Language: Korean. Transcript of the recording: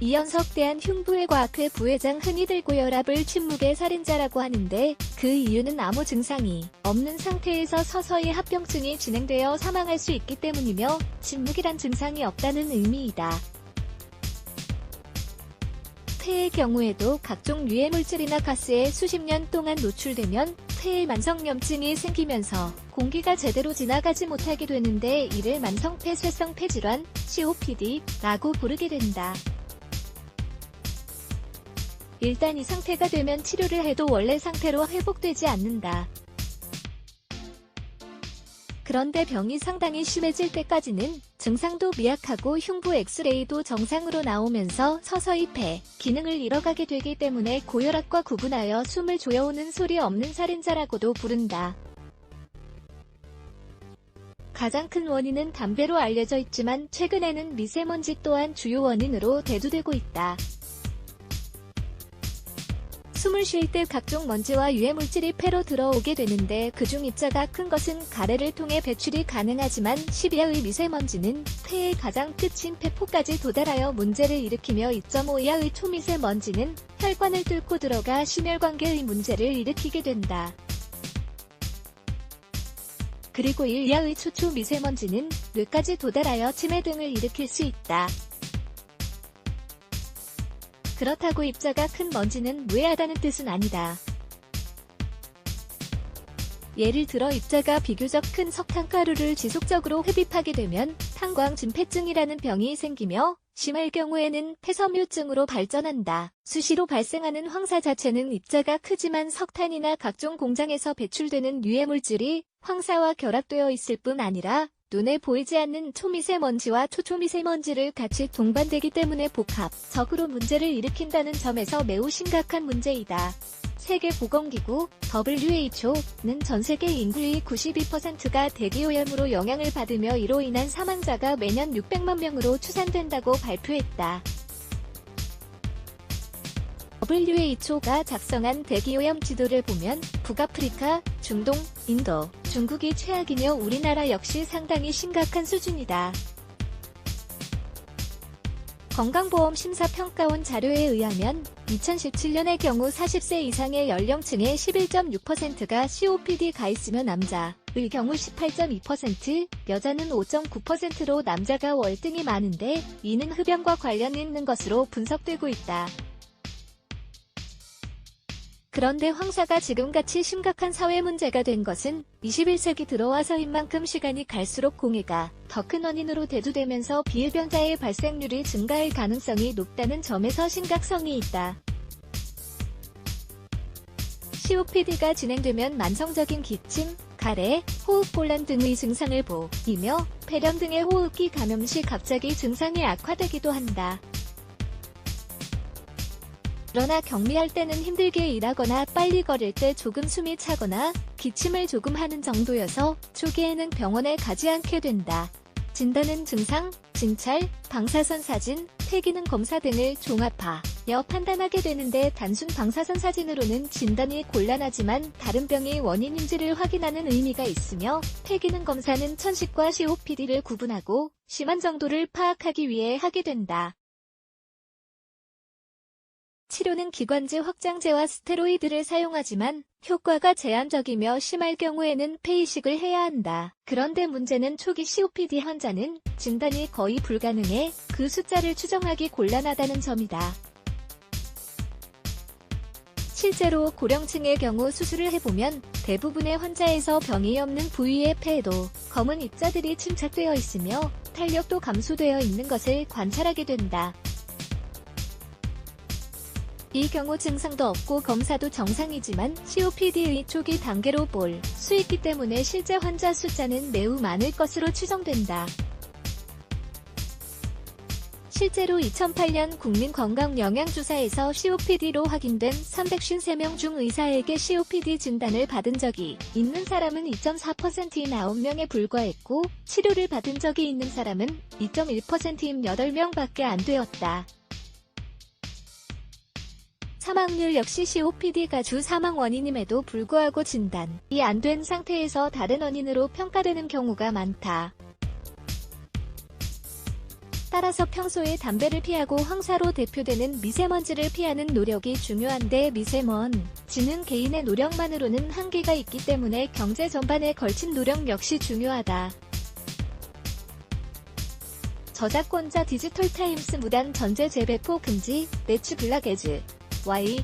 이현석 대한흉부외과학회 부회장 흔히들 고혈압을 침묵의 살인자라고 하는데 그 이유는 아무 증상이 없는 상태에서 서서히 합병증이 진행되어 사망할 수 있기 때문이며 침묵이란 증상이 없다는 의미이다. 폐의 경우에도 각종 유해물질이나 가스에 수십 년 동안 노출되면 폐에 만성염증이 생기면서 공기가 제대로 지나가지 못하게 되는데 이를 만성폐쇄성 폐질환, COPD라고 부르게 된다. 일단 이 상태가 되면 치료를 해도 원래 상태로 회복되지 않는다. 그런데 병이 상당히 심해질 때까지는 증상도 미약하고 흉부 엑스레이도 정상으로 나오면서 서서히 폐 기능을 잃어가게 되기 때문에 고혈압과 구분하여 숨을 조여오는 소리 없는 살인자라고도 부른다. 가장 큰 원인은 담배로 알려져 있지만 최근에는 미세먼지 또한 주요 원인으로 대두되고 있다. 숨을 쉴 때 각종 먼지와 유해물질이 폐로 들어오게 되는데 그중 입자가 큰 것은 가래를 통해 배출이 가능하지만 10 이하의 미세먼지는 폐의 가장 끝인 폐포까지 도달하여 문제를 일으키며 2.5 이하의 초미세먼지는 혈관을 뚫고 들어가 심혈관계의 문제를 일으키게 된다. 그리고 1 이하의 초초미세먼지는 뇌까지 도달하여 치매 등을 일으킬 수 있다. 그렇다고 입자가 큰 먼지는 무해하다는 뜻은 아니다. 예를 들어 입자가 비교적 큰 석탄가루를 지속적으로 흡입하게 되면 탄광진폐증이라는 병이 생기며 심할 경우에는 폐섬유증으로 발전한다. 수시로 발생하는 황사 자체는 입자가 크지만 석탄이나 각종 공장에서 배출되는 유해물질이 황사와 결합되어 있을 뿐 아니라 눈에 보이지 않는 초미세먼지와 초초미세먼지를 같이 동반되기 때문에 복합적으로 문제를 일으킨다는 점에서 매우 심각한 문제이다. 세계보건기구 WHO는 전세계 인구의 92%가 대기오염으로 영향을 받으며 이로 인한 사망자가 매년 600만 명으로 추산된다고 발표했다. WHO가 작성한 대기오염 지도를 보면 북아프리카, 중동, 인도, 중국이 최악이며 우리나라 역시 상당히 심각한 수준이다. 건강보험심사평가원 자료에 의하면 2017년의 경우 40세 이상의 연령층의 11.6%가 COPD가 있으며 남자의 경우 18.2%, 여자는 5.9%로 남자가 월등히 많은데 이는 흡연과 관련 있는 것으로 분석되고 있다. 그런데 황사가 지금같이 심각한 사회 문제가 된 것은 21세기 들어와서인 만큼 시간이 갈수록 공해가 더 큰 원인으로 대두되면서 비흡연자의 발생률이 증가할 가능성이 높다는 점에서 심각성이 있다. COPD가 진행되면 만성적인 기침, 가래, 호흡곤란 등의 증상을 보이며 폐렴 등의 호흡기 감염 시 갑자기 증상이 악화되기도 한다. 그러나 경미할 때는 힘들게 일하거나 빨리 걸을 때 조금 숨이 차거나 기침을 조금 하는 정도여서 초기에는 병원에 가지 않게 된다. 진단은 증상, 진찰, 방사선 사진, 폐기능 검사 등을 종합하여 판단하게 되는데 단순 방사선 사진으로는 진단이 곤란하지만 다른 병의 원인인지를 확인하는 의미가 있으며 폐기능 검사는 천식과 COPD를 구분하고 심한 정도를 파악하기 위해 하게 된다. 치료는 기관지 확장제와 스테로이드를 사용하지만 효과가 제한적이며 심할 경우에는 폐이식을 해야 한다. 그런데 문제는 초기 COPD 환자는 진단이 거의 불가능해 그 숫자를 추정하기 곤란하다는 점이다. 실제로 고령층의 경우 수술을 해보면 대부분의 환자에서 병이 없는 부위의 폐에도 검은 입자들이 침착되어 있으며 탄력도 감소되어 있는 것을 관찰하게 된다. 이 경우 증상도 없고 검사도 정상이지만 COPD의 초기 단계로 볼 수 있기 때문에 실제 환자 숫자는 매우 많을 것으로 추정된다. 실제로 2008년 국민건강영양조사에서 COPD로 확인된 353명 중 의사에게 COPD 진단을 받은 적이 있는 사람은 2.4%인 9명에 불과했고 치료를 받은 적이 있는 사람은 2.1%인 8명밖에 안 되었다. 사망률 역시 COPD가 주 사망 원인임에도 불구하고 진단이 안 된 상태에서 다른 원인으로 평가되는 경우가 많다. 따라서 평소에 담배를 피하고 황사로 대표되는 미세먼지를 피하는 노력이 중요한데 미세먼지는 개인의 노력만으로는 한계가 있기 때문에 경제 전반에 걸친 노력 역시 중요하다. 저작권자 디지털타임스 무단 전제 재배포 금지, 매추 블락에즈 Y